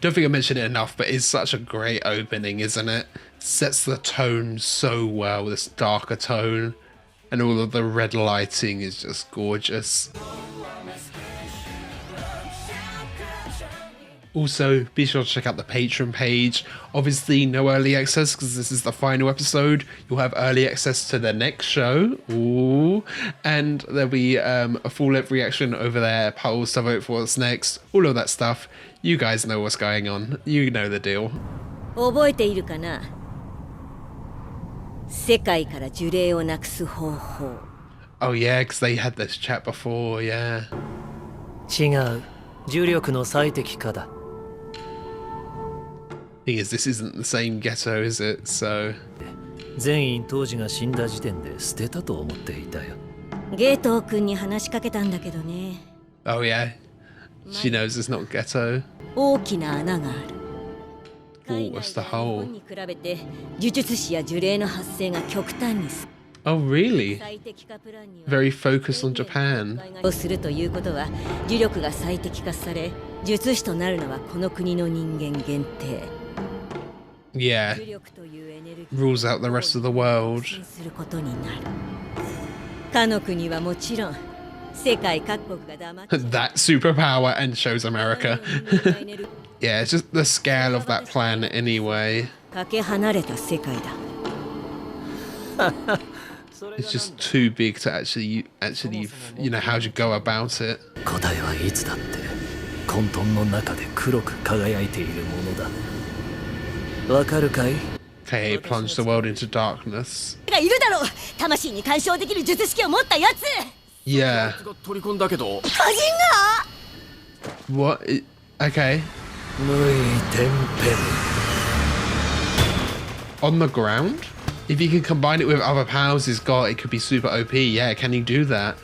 Don't think I mentioned it enough, but it's such a great opening, isn't it? Sets the tone so well, this darker tone, and all of the red lighting is just gorgeous. Also, be sure to check out the Patreon page. Obviously, no early access because this is the final episode. You'll have early access to the next show. Ooh. And there'll be a full reaction over there, polls to vote for what's next, all of that stuff. You guys know what's going on. You know the deal. 覚えているかな? 世界から呪霊をなくす方法. Oh yeah, because they had this chat before, yeah. 違う。重力の最適化だ。Thing is, this isn't the same ghetto, is it? So 全員当時が死んだ時点で捨てたと思っていたよ。ゲート君に話しかけたんだけどね。Oh yeah, she knows it's not ghetto. 大きな穴がある。 Oh, what's the hole? に比べて呪術師や呪霊の発生が極端に少ない。 Oh really? Very focused on Japan. をするということは呪力が最適化され、術師となるのはこの国の人間限定。 Yeah. Rules out the rest of the world. することになる。かの国はもちろん世界各国が黙って That superpower and shows America. Yeah, it's just the scale of that planet anyway. かけ離れた世界だ。 It's just too big to actually, you know, how do you go about it? 答えはいつだって混沌の中で黒く輝いているものだ。わかるかい? Okay, plunge the world into darkness. がいるだろう。魂に干渉できる術式を持ったやつ。 Yeah. 取り込んだけど。個人が What? Okay. 無い天変。 On the ground? If you can combine it with other powers he's got, it could be super OP. Yeah, can he do that?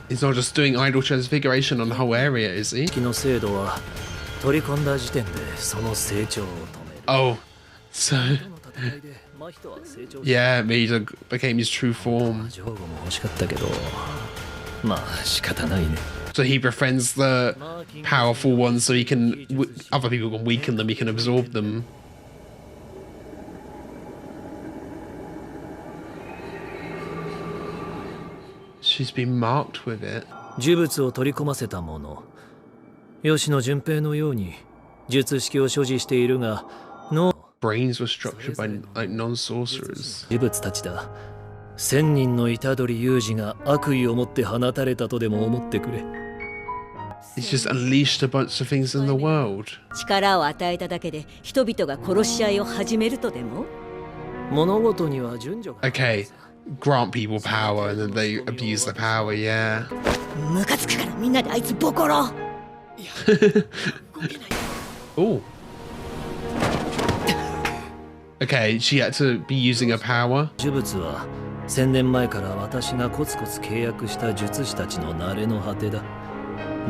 He's not just doing idle transfiguration on the whole area, is he? 気の精度は取り込んだ時点でその成長を止める。 Oh, so yeah, Misa became his true form. 情報も欲しかったけど、まあ仕方ないね。 So he befriends the powerful ones, so he can other people can weaken them. He can absorb them. She's been marked with it. 呪物を取り込ませたもの。吉野純平のように術式を所持しているが、の Brains were structured by like non-sorcerers. 呪物たちだ。千人の虎杖裕二が悪意を持って放たれたとでも思ってくれ。 He's just unleashed a bunch of things in the world. 力を与えただけで人々が殺し合いを始めるとでも？物事には順序が。 Okay, grant people power and then they abuse the power, yeah. ムカつくからみんなであいつボコロ。 Oh. Okay, she had to be using her power. 呪物は1000年前から私がコツコツ契約した術師たちの慣れの果てだ。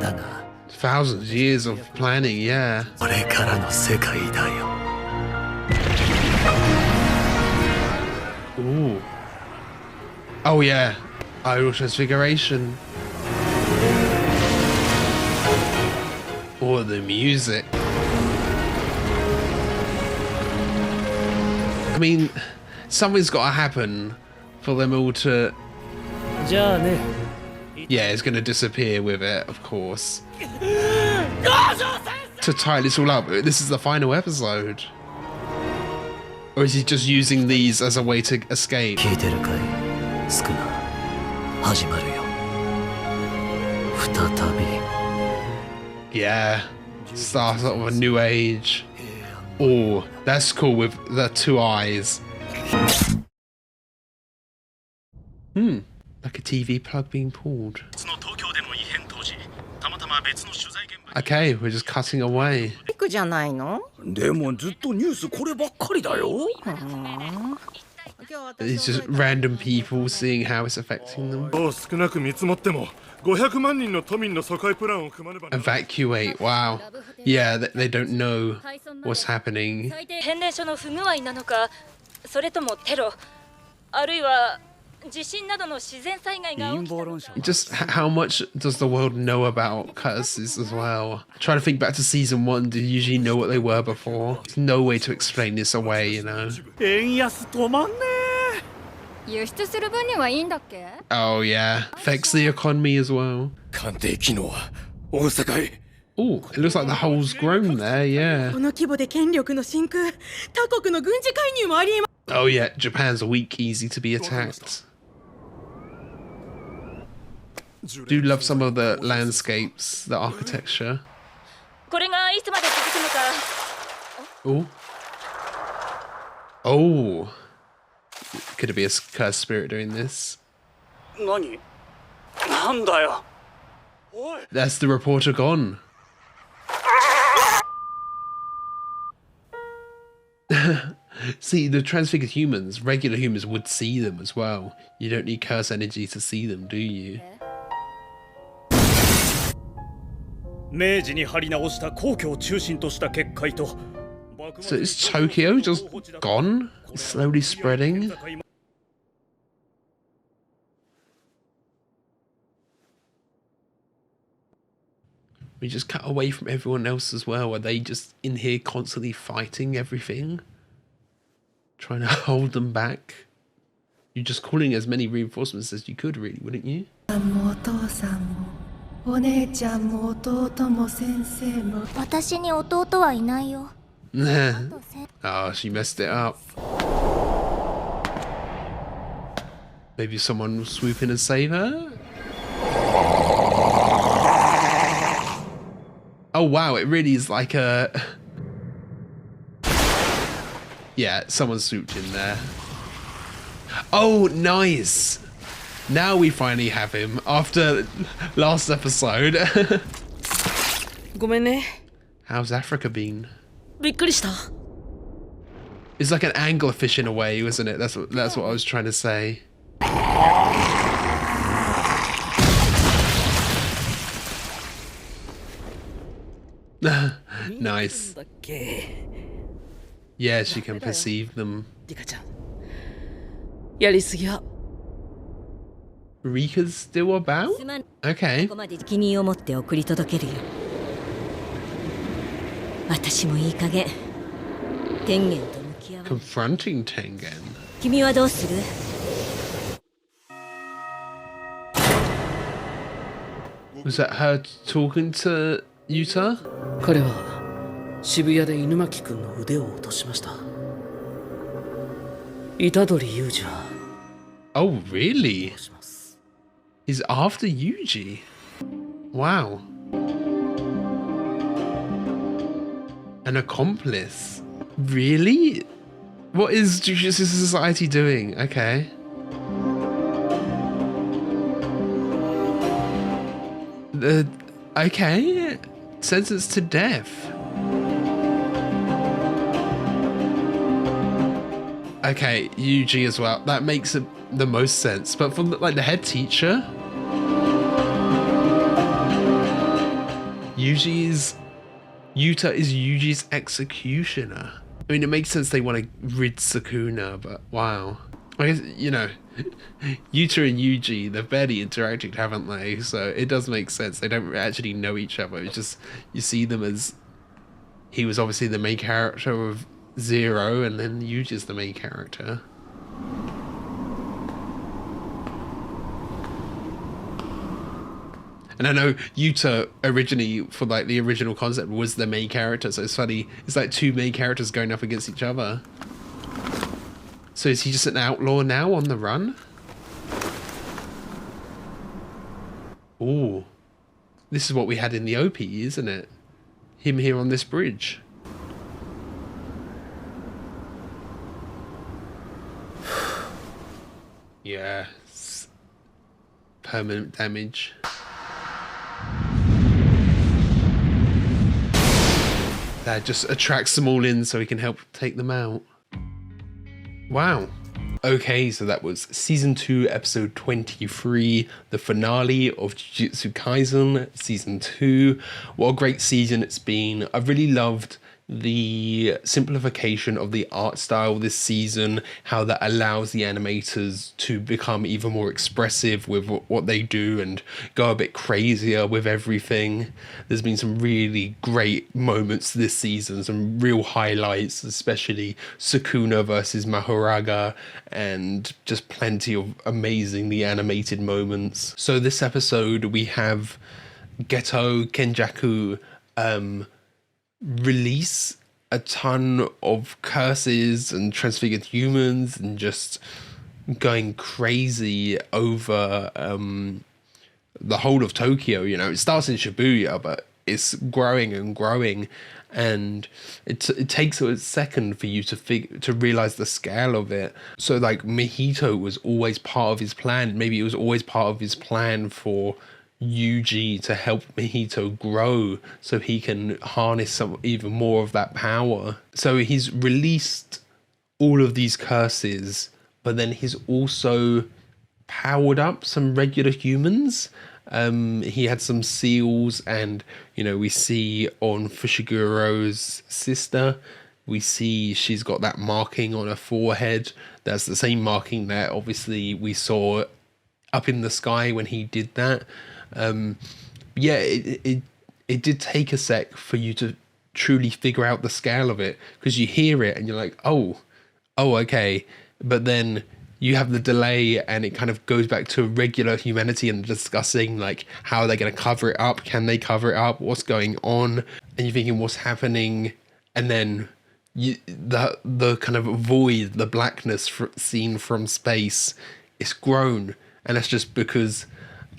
だが Thousands of years of planning, yeah. これからの世界だよ。 Ooh. Oh yeah, idol transfiguration. Oh, the music. I mean, something's got to happen for them all to. じゃあね。 Yeah, it's going to disappear with it, of course. To tie this all up, this is the final episode. Or is he just using these as a way to escape? 聞いてるかい？スクナ。始まるよ。再び。 Yeah. Start of a new age. Oh, that's cool with the two eyes. Like a TV plug being pulled. Okay, we're just cutting away. じゃないの？でもずっとニュースこればっかりだよ。 It's just random people seeing how it's affecting them. 少なく見積もっても500万人の都民の疎開プランを組まねば。 Evacuate. Wow. Yeah, they don't know what's happening. 変電所の不具合なのか、それともテロ、あるいは Just how much does the world know about curses as well? Try to think back to season 1. Did you usually know what they were before? There's no way to explain this away, you know? 円安止まんね輸出する分にはいいんだっけ Oh yeah, affects the economy as well. 鑑定機能は大阪へ Oh, it looks like the hole's grown there, yeah. この規模で権力の真空、他国の軍事介入もありえます。 Oh yeah, Japan's weak, easy to be attacked. Do love some of the landscapes, the architecture. これがいつまで続くのか Oh. Oh. Could it be a cursed spirit doing this? 何なんだよおい That's the reporter gone. See, the transfigured humans, regular humans would see them as well. You don't need curse energy to see them, do you? 明治に張り直した皇居を中心とした結界と So is Tokyo just gone? Slowly spreading? We just cut away from everyone else as well. Are they just in here constantly fighting everything? Trying to hold them back? You're just calling as many reinforcements as you could, really, wouldn't you? お姉ちゃんも弟も先生も私に弟はいないよ Oh, she messed it up. Maybe someone will swoop in and save her? Oh wow, it really is like a... Yeah, someone swooped in there. Oh, nice! Now we finally have him, after last episode. ごめんね。 How's Africa been? びっくりした。 It's like an anglerfish in a way, isn't it? That's what I was trying to say. Nice. Yeah, she can perceive them. リカちゃん。やりすぎや。 Rika's still about? すまん Okay. ここまで責任を持って送り届けるよ私もいい加減天元と向き合う Confronting Tengen. 君はどうする Was that her talking to Yuta? 彼は渋谷で犬巻くんの腕を落としました。虎杖裕二は Oh, really? します。 He's after Yuji. Wow. An accomplice. Really? What is Jujutsu Society doing? Okay. Okay. Sentenced to death. Okay, Yuji as well. That makes the most sense. But from like the head teacher, Yuta is Yuji's executioner. I mean, it makes sense they want to rid Sukuna, but wow. I guess, you know, Yuta and Yuji, they've barely interacted, haven't they? So it does make sense. They don't actually know each other. It's just, you see them as, he was obviously the main character of Zero, and then Yuji's the main character. And I know Yuta originally, for like the original concept, was the main character, so it's funny, it's like two main characters going up against each other. So is he just an outlaw now on the run? Ooh. This is what we had in the OP, isn't it? Him here on this bridge. Yes. Permanent damage. That just attracts them all in so he can help take them out. Wow. Okay, so that was season 2, episode 23, the finale of Jujutsu Kaisen season 2. What a great season it's been. I've really loved the simplification of the art style this season, how that allows the animators to become even more expressive with what they do and go a bit crazier with everything. There's been some really great moments this season, some real highlights, especially Sukuna versus Mahoraga, and just plenty of amazingly animated moments. So this episode we have Geto Kenjaku release a ton of curses and transfigured humans and just going crazy over the whole of Tokyo. You know, it starts in Shibuya, but it's growing and growing, and it takes a second for you to realize the scale of it. So like Mihito was always part of his plan. Maybe it was always part of his plan for Yuji to help Mihito grow so he can harness some even more of that power. So he's released all of these curses, but then he's also powered up some regular humans. He had some seals, and you know, we see on Fushiguro's sister, we see she's got that marking on her forehead. That's the same marking that obviously we saw up in the sky when he did that. Yeah, it did take a sec for you to truly figure out the scale of it, because you hear it and you're like, oh, okay, but then you have the delay and it kind of goes back to regular humanity and discussing like how they're going to cover it up, can they cover it up, what's going on, and you're thinking what's happening, and then the kind of void, the blackness seen from space, it's grown, and that's just because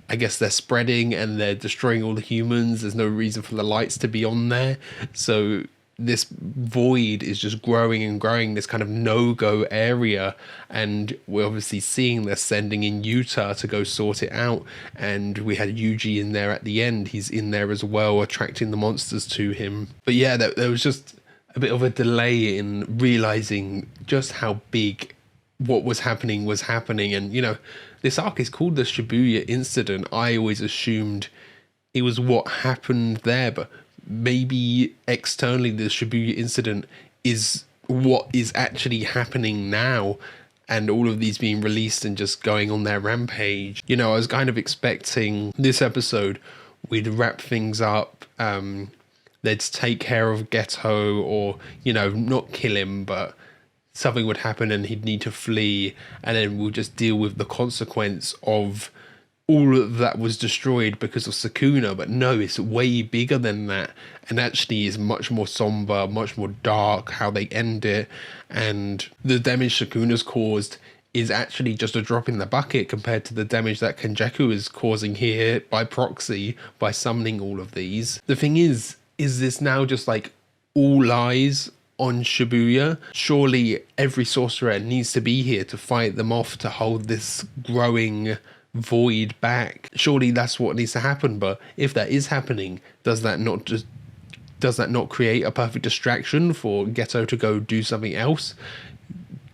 I guess they're spreading and they're destroying all the humans. There's no reason for the lights to be on there. So this void is just growing and growing, this kind of no-go area. And we're obviously seeing they're sending in Yuta to go sort it out. And we had Yuji in there at the end. He's in there as well, attracting the monsters to him. But yeah, there was just a bit of a delay in realizing just how big what was happening. And, you know, this arc is called the Shibuya incident. I always assumed it was what happened there, but maybe externally the Shibuya incident is what is actually happening now, and all of these being released and just going on their rampage. You know, I was kind of expecting this episode we'd wrap things up, they'd take care of Geto, or, you know, not kill him, but something would happen and he'd need to flee, and then we'll just deal with the consequence of all of that was destroyed because of Sukuna. But no, it's way bigger than that, and actually is much more somber, much more dark how they end it, and the damage Sukuna's caused is actually just a drop in the bucket compared to the damage that Kenjaku is causing here by proxy by summoning all of these. The thing is this now just like all eyes on Shibuya? Surely every sorcerer needs to be here to fight them off, to hold this growing void back. Surely that's what needs to happen. But if that is happening, does that not create a perfect distraction for Geto to go do something else?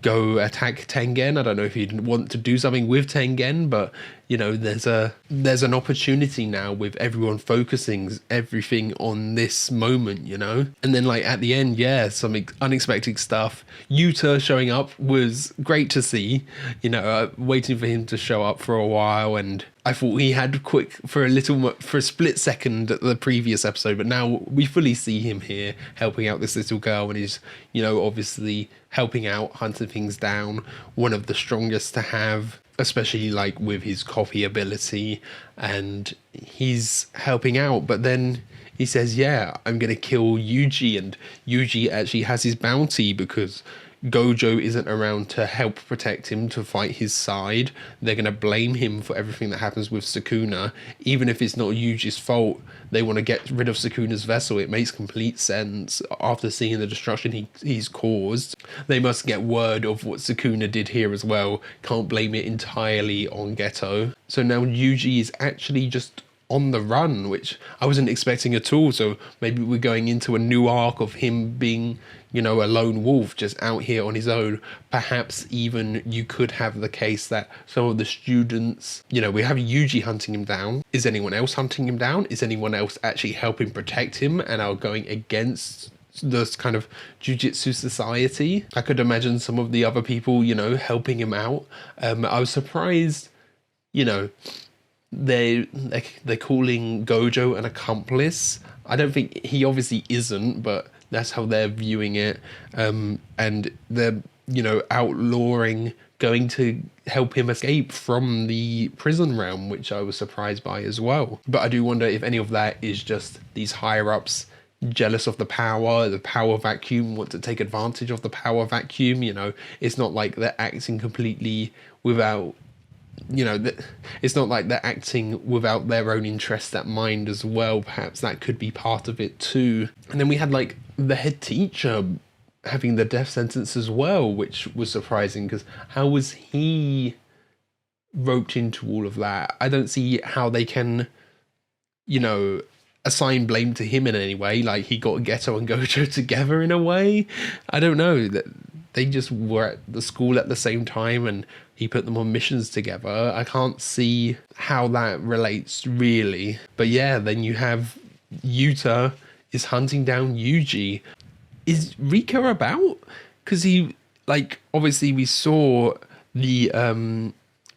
Go attack Tengen? I don't know if you'd want to do something with Tengen, but you know, there's an opportunity now with everyone focusing everything on this moment, you know? And then like at the end, yeah, some unexpected stuff. Yuta showing up was great to see, you know, waiting for him to show up for a while, and I thought he had for a split second at the previous episode, but now we fully see him here helping out this little girl, and he's, you know, obviously helping out, hunting things down, one of the strongest to have, especially like with his copy ability, and he's helping out. But then he says, yeah, I'm gonna kill Yuji, and Yuji actually has his bounty because Gojo isn't around to help protect him, to fight his side. They're going to blame him for everything that happens with Sukuna. Even if it's not Yuji's fault, they want to get rid of Sukuna's vessel. It makes complete sense. After seeing the destruction he's caused, they must get word of what Sukuna did here as well. Can't blame it entirely on Geto. So now Yuji is actually just on the run, which I wasn't expecting at all. So maybe we're going into a new arc of him being, you know, a lone wolf just out here on his own. Perhaps even you could have the case that some of the students, you know, we have Yuji hunting him down. Is anyone else hunting him down? Is anyone else actually helping protect him and are going against this kind of Jujutsu society. I could imagine some of the other people, you know, helping him out. I was surprised, you know, they're calling Gojo an accomplice. I don't think he obviously isn't, but that's how they're viewing it. And they're, you know, outlawing going to help him escape from the prison realm, which I was surprised by as well. But I do wonder if any of that is just these higher ups jealous of the power vacuum, want to take advantage of the power vacuum. You know, it's not like they're acting completely without, you know, it's not like they're acting without their own interests at mind as well. Perhaps that could be part of it too. And then we had like the head teacher having the death sentence as well, which was surprising, because how was he roped into all of that? I don't see how they can, you know, assign blame to him in any way. Like, he got Geto and Gojo together in a way. I don't know, that they just were at the school at the same time and he put them on missions together. I can't see how that relates really. But yeah, then you have Yuta is hunting down Yuji. Is Rika about? Because he, like, obviously we saw the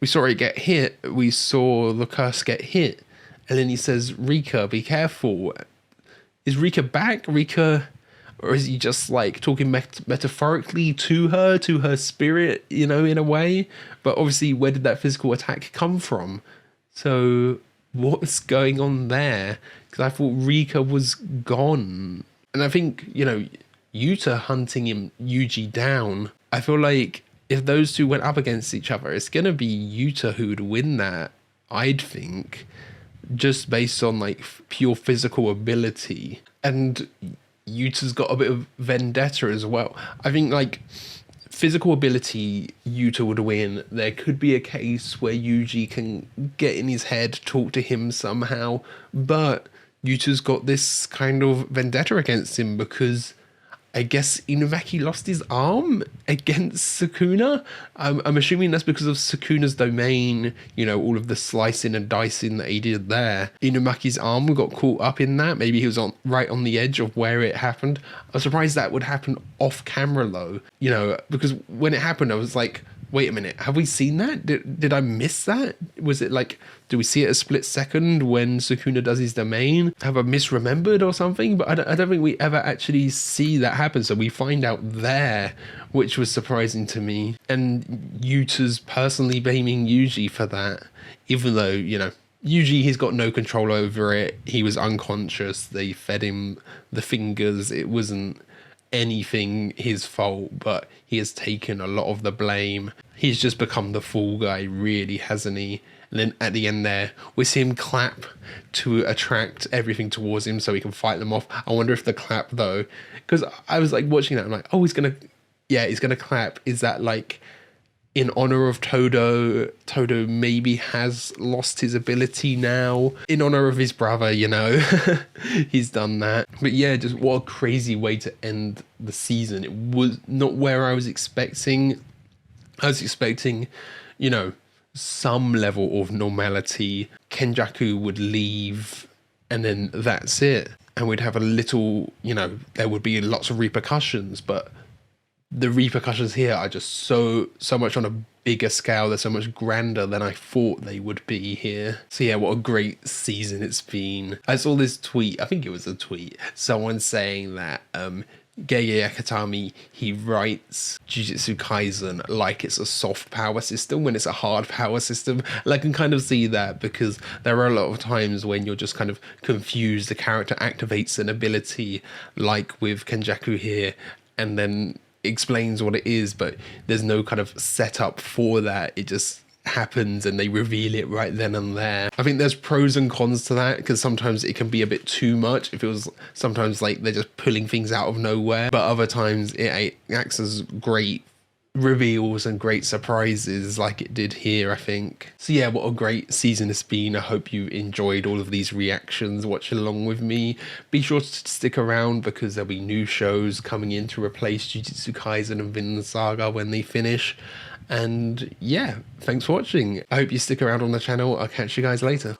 we saw it get hit, we saw the curse get hit, and then he says, Rika, be careful. Is Rika back? Rika, or is he just like talking metaphorically to her spirit, you know, in a way? But obviously, where did that physical attack come from? So what's going on there? Because I thought Rika was gone. And I think, you know, Yuta hunting Yuji down, I feel like if those two went up against each other, it's going to be Yuta who would win that, I'd think, just based on like pure physical ability. And Yuta's got a bit of vendetta as well. I think like physical ability, Yuta would win. There could be a case where Yuji can get in his head, talk to him somehow, but Yuta's got this kind of vendetta against him because I guess Inumaki lost his arm against Sukuna. I'm assuming that's because of Sukuna's domain, you know, all of the slicing and dicing that he did there. Inumaki's arm got caught up in that. Maybe he was right on the edge of where it happened. I was surprised that would happen off camera though, you know, because when it happened, I was like, wait a minute, have we seen that? Did I miss that? Was it like, do we see it a split second when Sukuna does his domain? Have I misremembered or something? But I don't think we ever actually see that happen. So we find out there, which was surprising to me. And Yuta's personally blaming Yuji for that, even though, you know, Yuji, he's got no control over it. He was unconscious. They fed him the fingers. It wasn't anything his fault, but he has taken a lot of the blame. He's just become the fall guy, really, hasn't he? And then at the end there, we see him clap to attract everything towards him so he can fight them off. I wonder if the clap though, because I was like watching that, I'm like, oh, he's gonna clap. Is that like in honor of Todo? Todo maybe has lost his ability now. In honor of his brother, you know. He's done that. But yeah, just what a crazy way to end the season. It was not where I was expecting. I was expecting, you know, some level of normality. Kenjaku would leave and then that's it. And we'd have a little, you know, there would be lots of repercussions, but the repercussions here are just so much on a bigger scale. They're so much grander than I thought they would be here. So yeah, what a great season it's been. I saw this tweet, I think it was a tweet, someone saying that Gege Akatami, he writes Jujutsu Kaisen like it's a soft power system when it's a hard power system. And I can kind of see that because there are a lot of times when you're just kind of confused. The character activates an ability like with Kenjaku here and then explains what it is, but there's no kind of setup for that. It just happens and they reveal it right then and there. I think there's pros and cons to that because sometimes it can be a bit too much. It feels sometimes like they're just pulling things out of nowhere, but other times it acts as great reveals and great surprises like it did here, I think. So yeah, what a great season it's been. I hope you enjoyed all of these reactions watching along with me. Be sure to stick around because there'll be new shows coming in to replace Jujutsu Kaisen and Vinland Saga when they finish. And yeah, thanks for watching. I hope you stick around on the channel. I'll catch you guys later.